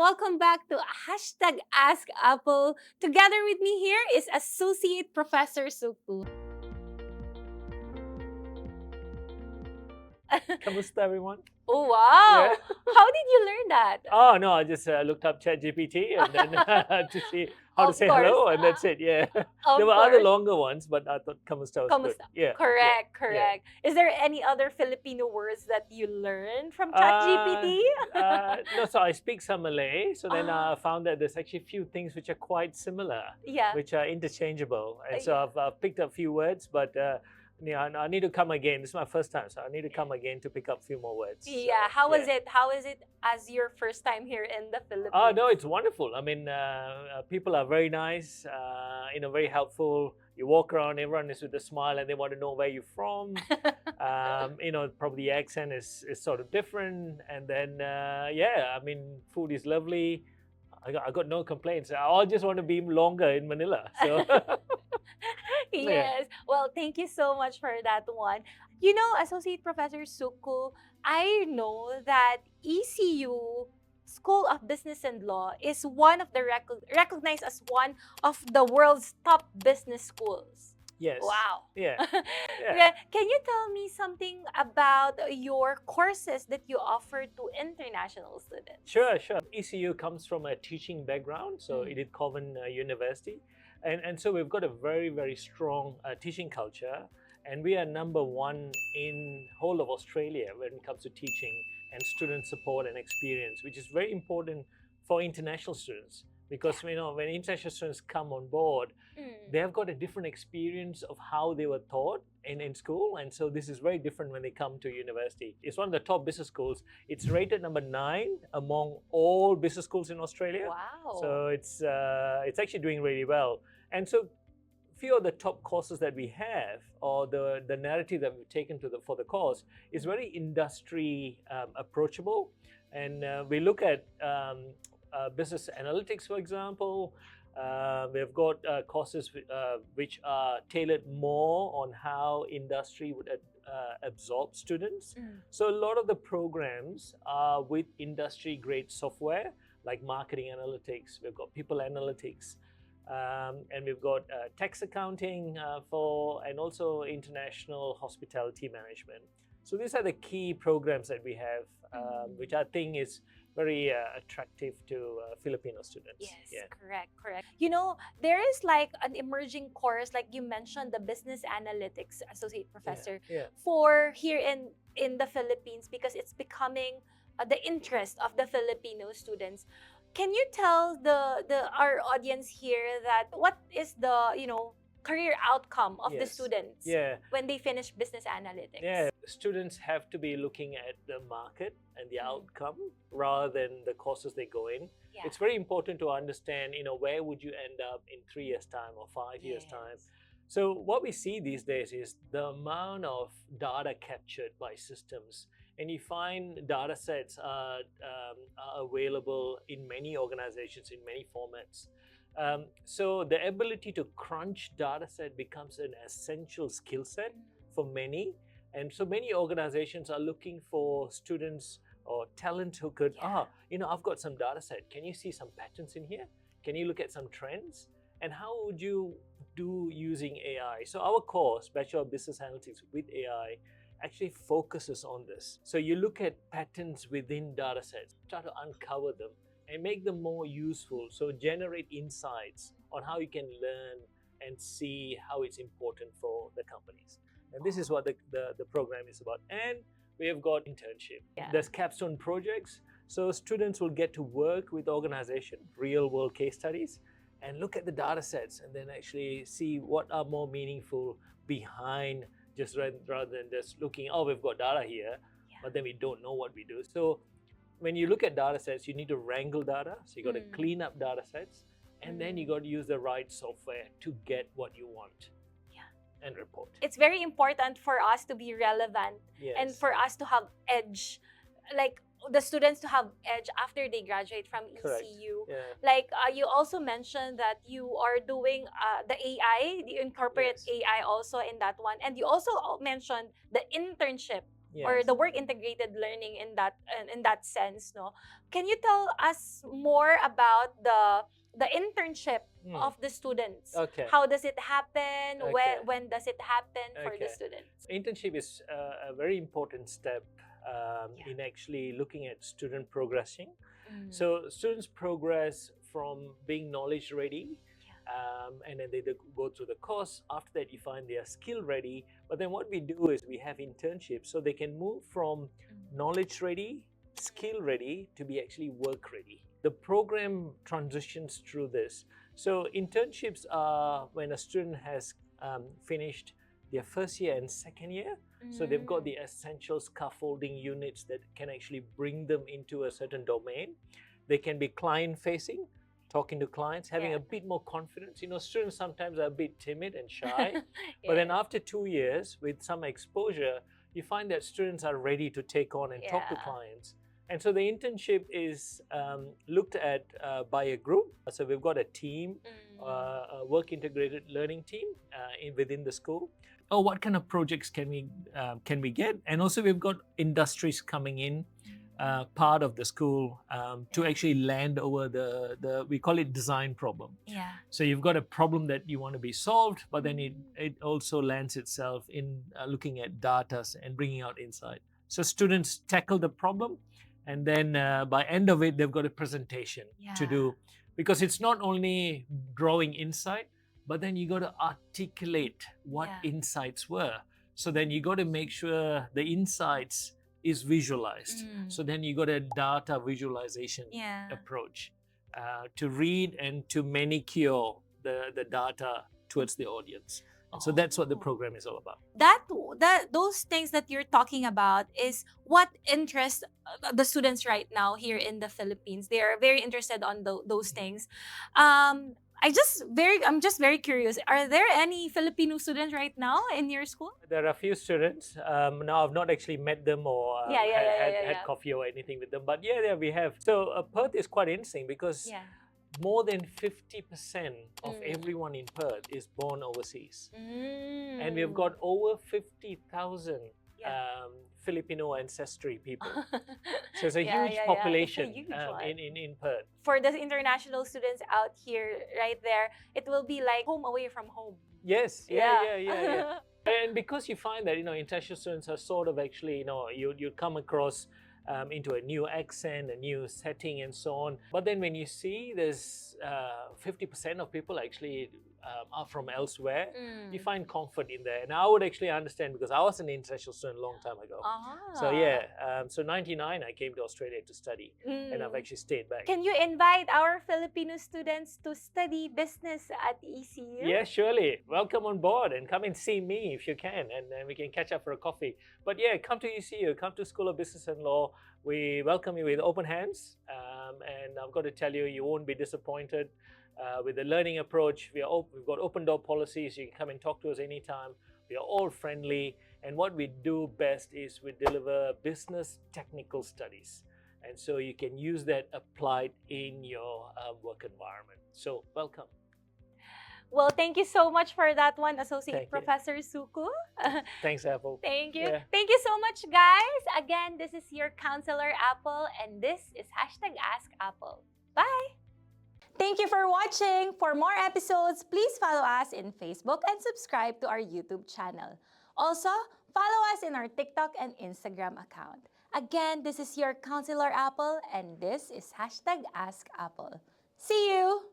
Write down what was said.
welcome back to hashtag Ask Apple. Together with me here is Associate Professor Suku. Kamusta, everyone? Oh, wow. Yeah. How did you learn that? Oh, no, I just looked up ChatGPT and then to see how to Of say course. hello, and that's it. Yeah. Of There were other course. longer ones, but I thought Kamusta was good. Kamusta? Yeah. Correct, Yeah. Yeah. correct. Is there any other Filipino words that you learned from Uh, ChatGPT? no, so I speak some Malay. So then I Ah, found that there's actually a few things which are quite similar, yeah. which are interchangeable. And so Yeah. I've picked up a few words, but I need to come again. This is my first time, so I need to come again to pick up a few more words. Yeah. So, How was yeah. it? How is it as your first time here in the Philippines? Oh, no, it's wonderful. I mean, people are very nice, very helpful. You walk around, everyone is with a smile and they want to know where you're from. Probably the accent is sort of different. And then, I mean, food is lovely. I got no complaints. I all just want to be longer in Manila. So, yeah. Yes. Well, thank you so much for that one. You know, Associate Professor Suku, I know that ECU School of Business and Law is one of the recognized as one of the world's top business schools. Yes. Wow. Yeah. Yeah. Yeah. Can you tell me something about your courses that you offer to international students? Sure, sure. ECU comes from a teaching background, so Mm. Edith Cowan University. And so we've got a very, very strong teaching culture, and we are number one in whole of Australia when it comes to teaching and student support and experience, which is very important for international students because when international students come on board, they have got a different experience of how they were taught in school, and so this is very different when they come to university. It's one of the top business schools. It's rated number 9 among all business schools in Australia. Wow. So it's actually doing really well. And so few of the top courses that we have, or the narrative that we've taken for the course, is very industry approachable, and we look at business analytics, for example. We've got courses which are tailored more on how industry would absorb students. So a lot of the programs are with industry grade software like marketing analytics. We've got people analytics. And we've got tax accounting and also international hospitality management. So these are the key programs that we have, which I think is very attractive to Filipino students. Yes, Yeah. correct. You know, there is like an emerging course, like you mentioned, the business analytics associate professor Yeah. for here in the Philippines because it's becoming the interest of the Filipino students. Can you tell our audience here that what is the career outcome of the Yes. students Yeah. when they finish business analytics? Yeah, students have to be looking at the market and the outcome rather than the courses they go in. Yeah. It's very important to understand, where would you end up in 3 years' time or 5 years' time. So what we see these days is the amount of data captured by systems, and you find data sets are available in many organizations in many formats. So the ability to crunch data set becomes an essential skill set for many. And so many organizations are looking for students or talent who could, I've got some data set. Can you see some patterns in here? Can you look at some trends? And how would you do using AI? So our course, Bachelor of Business Analytics with AI, actually focuses on this. So you look at patterns within data sets, try to uncover them and make them more useful. So generate insights on how you can learn and see how it's important for the companies. And this is what the program is about. And we have got internship. Yeah. There's capstone projects. So students will get to work with organization, real world case studies, and look at the data sets and then actually see what are more meaningful behind just rather than just looking, we've got data here, but then we don't know what we do. So when you look at data sets, you need to wrangle data. So you got to clean up data sets, and then you got to use the right software to get what you want. And report. It's very important for us to be relevant. Yes. And for us to have edge, like the students to have edge after they graduate from Correct. ECU. Yeah. Like you also mentioned that you are doing the AI, you incorporate Yes. AI also in that one. And you also mentioned the internship or Yes. the work integrated learning in that sense, no? Can you tell us more about the internship Mm. of the students? Okay. How does it happen? Okay. When does it happen for the Okay. students? Internship is a very important step Yeah. in actually looking at student progressing. Mm. So students progress from being knowledge ready, and then they go through the course. After that, you find they are skill ready. But then what we do is we have internships, so they can move from knowledge ready, skill ready to be actually work ready. The program transitions through this. So internships are when a student has finished their first year and second year. So they've got the essential scaffolding units that can actually bring them into a certain domain. They can be client facing, talking to clients, having Yeah. a bit more confidence. Students sometimes are a bit timid and shy, but Yes. then after 2 years with some exposure, you find that students are ready to take on and talk to Yeah. clients. And so the internship is looked at by a group. So we've got a team, a work integrated learning team within the school. Oh, what kind of projects can we get? And also we've got industries coming in, part of the school to actually land over the we call it design problem. Yeah. So you've got a problem that you want to be solved, but then it also lands itself in looking at data and bringing out insight. So students tackle the problem, and then by end of it, they've got a presentation to do, because it's not only drawing insight, but then you got to articulate what insights were. So then you got to make sure the insights is visualized. So then you got a data visualization approach to read and to manicure the data towards the audience. And so that's what the program is all about. Those things that you're talking about is what interests the students right now here in the Philippines. They are very interested on those things. I'm just very curious. Are there any Filipino students right now in your school? There are a few students. Now I've not actually met them or had coffee or anything with them, but yeah, we have. So Perth is quite interesting because more than 50% of everyone in Perth is born overseas. And we've got over 50,000 Filipino ancestry people. So it's a huge population in Perth. For the international students out here, right there, it will be like home away from home. Yes, yeah. And because you find that, international students are sort of actually, you come across into a new accent, a new setting and so on. But then when you see there's 50% of people actually are from elsewhere, you find comfort in there. And I would actually understand because I was an international student a long time ago. So so 99 I came to Australia to study and I've actually stayed back. Can you invite our Filipino students to study business at ECU? Yeah, surely. Welcome on board and come and see me if you can, and then we can catch up for a coffee. But yeah, come to ECU, come to School of Business and Law. We welcome you with open hands, and I've got to tell you, you won't be disappointed. With the learning approach, we've got open door policies. You can come and talk to us anytime. We are all friendly, and what we do best is we deliver business technical studies, and so you can use that applied in your work environment. So welcome. Well, thank you so much for that one, Associate Professor Suku. Thanks, Apple. Thank you. Thank you so much, guys. Again, this is your Counselor Apple, and this is #AskApple. Bye! Thank you for watching. For more episodes, please follow us in Facebook and subscribe to our YouTube channel. Also, follow us in our TikTok and Instagram account. Again, this is your Counselor Apple, and this is #AskApple. See you!